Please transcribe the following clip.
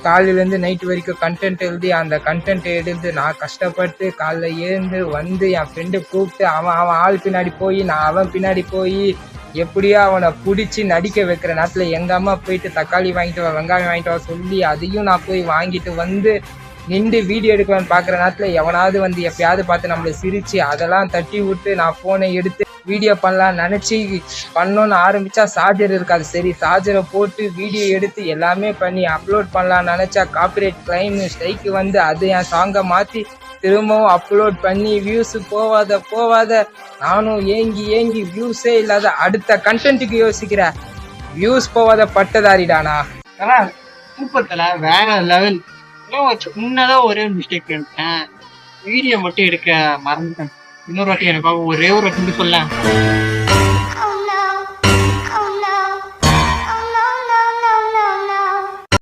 காலையிலேருந்து நைட்டு வரைக்கும் கண்டென்ட் எழுதி அந்த கண்டென்ட் எடுத்து நான் கஷ்டப்பட்டு காலைல எழுந்து வந்து என் ஃப்ரெண்டு கூப்பிட்டு அவன் ஆள் பின்னாடி போய் நான் அவன் பின்னாடி போய் எப்படியோ அவனை பிடிச்சி நடிக்க வைக்கிற நேரத்தில் எங்கள் அம்மா போயிட்டு தக்காளி வாங்கிட்டு வா வெங்காயம் வாங்கிட்டு வா சொல்லி அதையும் நான் போய் வாங்கிட்டு வந்து நின்று வீடியோ எடுக்கலான்னு பார்க்குற நேரத்தில் எவனாவது வந்து எப்பயாவது பார்த்து நம்மளை சிரித்து அதெல்லாம் தட்டி விட்டு நான் ஃபோனை எடுத்து வீடியோ பண்ணலான்னு நினச்சி பண்ணோன்னு ஆரம்பித்தா சார்ஜர் இருக்காது. சரி சார்ஜரை போட்டு வீடியோ எடுத்து எல்லாமே பண்ணி அப்லோட் பண்ணலான்னு நினச்சா காப்பிரைட் கிளைம் ஸ்ட்ரைக்கு வந்து அது என் சாங்கை மாற்றி திரும்பவும் அப்லோட் பண்ணி வியூஸ் போவாத நானும் ஏங்கி வியூஸே இல்லாத அடுத்த கண்டென்ட்டுக்கு யோசிக்கிறேன். வியூஸ் போவாத பட்டதாரிடானா. சூப்பர் தல, வேற லெவல். முன்னதான் ஒரே ஒரு மிஸ்டேக் பண்ணிட்டேன், வீடியோ மட்டும் எடுக்க மறந்துட்டேன். இன்னொரு வாட்டி எனக்காக ஒரே ஒரு வாட்டி சொல்ல.